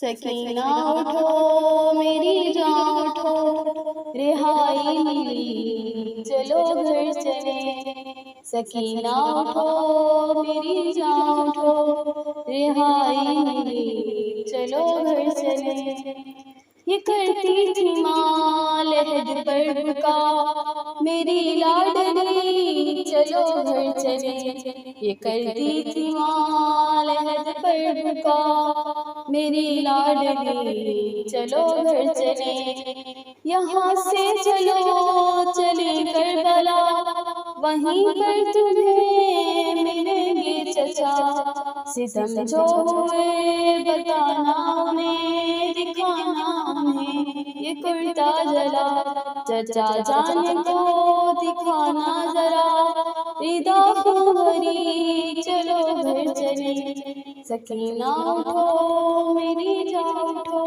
सकीना उठो मेरी जान उठो, रिहाई मिली चलो घर चले। सकीना उठो मेरी जान उठो, रिहाई मिली चलो घर चले। ये करती थी माँ लहद पर का, मेरी लाडली चलो घर चले। ये करती थी माँ लहद पर का, मेरी लाडली चलो घर चले। यहाँ से चलो चले करबला, वहीं पर तुम्हें मिलेंगे चचा। सितम जो हुए बताना उन्हें, दिखाना उन्हें ये कुर्ता जला। चचा जाने को दिखाना जरा, रिदा भरी चलो घर चले। सकीना उठो मेरी जान उठो,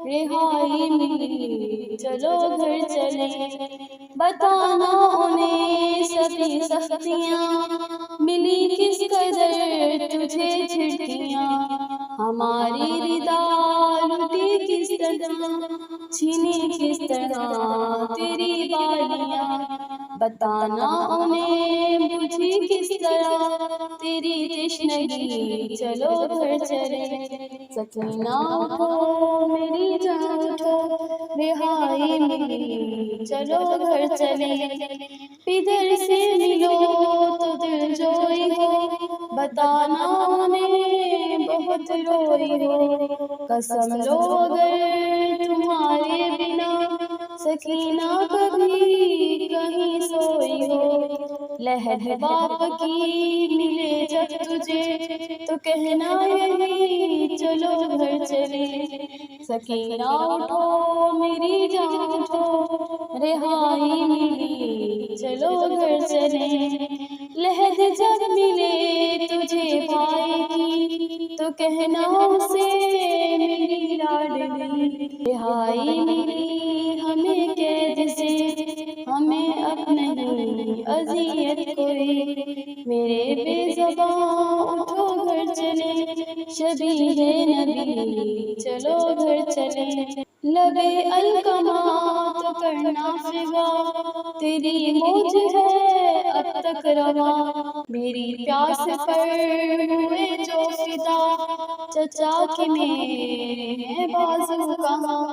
रिहाई मिली चलो घर चले। बताना उन्हें सभी सख्तियाँ मिली किस कदर तुझे झिड़कियाँ। हमारी रिदा लुटी किस तरह, छीनी किस तरह तेरी बालियाँ। बताना उन्हें बुझी किस तरह तेरी तृष्णगी चलो घर चले। सकीना उठो मेरी जान उठो, रिहाई मिली चलो घर चले। इधर से मिलो तो दिल जोई हो, बताना उन्हें बहुत रोई हो। कसम लो अगर तुम्हारे बिना सकीना कभी कहीं सोई हो। लहद बाप की मिले जब तुझे तो कहना यही चलो घर चले। सकीना उठो मेरी जान उठो, रिहाई मिली चलो घर चले। लहद जब मिले तुझे भाई की तो कहना उसे मेरी लाडली। रिहाई मिली हमें कैद से, हमें अब नहीं अज़ियत कोई। मेरे बेज़बां उठो घर चले, शबीहे नबी चलो घर चले। लबे अलकमा तो करना फिगा, तेरी मौज है अब तक रवा। मेरी प्यास पर हुए जो फिदा, चचा के मेरे हैं बाजू कहाँ।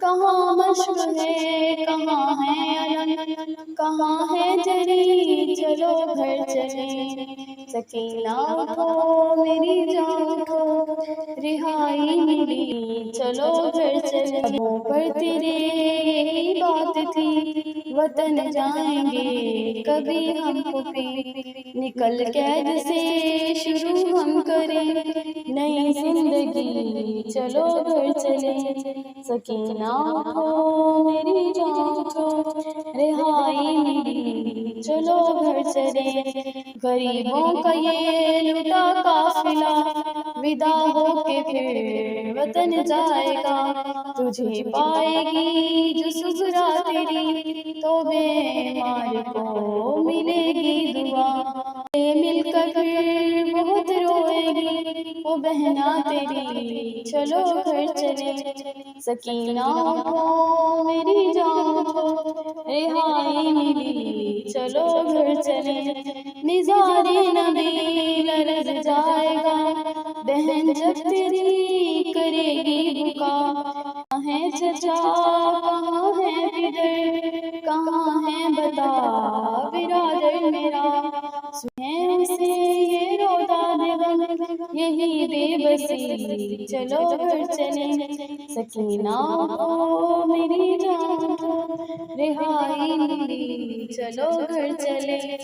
कहाँ मश्क है कहाँ है अलम, कहाँ है जरी चलो घर चले। सकीना उठो मेरी जान उठो, रिहाई मिली चलो घर चले। लबों पर तेरे यही बात थी, वतन जाएंगे कभी हम पुपी। निकल कैद से शुरू हम करें नई जिंदगी चलो घर चले। सकीना उठो मेरी जान उठो, रिहाई मिली चलो घर चले। गरीबों का ये लुटा काफिला, विदा होके फिर वतन जाएगा। तुझे पाएगी जो सुगरा तेरी, तो बेमार को मिलेगी दुआ। मिलकर फिर बहुत रोएगी वो बहना तेरी चलो घर चले। सकीना उठो मेरी जान उठो, रिहाई मिली चलो घर चले। निज़ारे नबी लरज़ जाएगा, बहन जब तेरी करेगी बुका। कहाँ है चचा कहाँ है बिदर, कहाँ है बता बिरादर मेरा। सुने उसे ये रोता दिल यही बेबसी चलो घर चले। सकीना उठो मेरी जान उठो, रिहाई मिली चलो घर चले।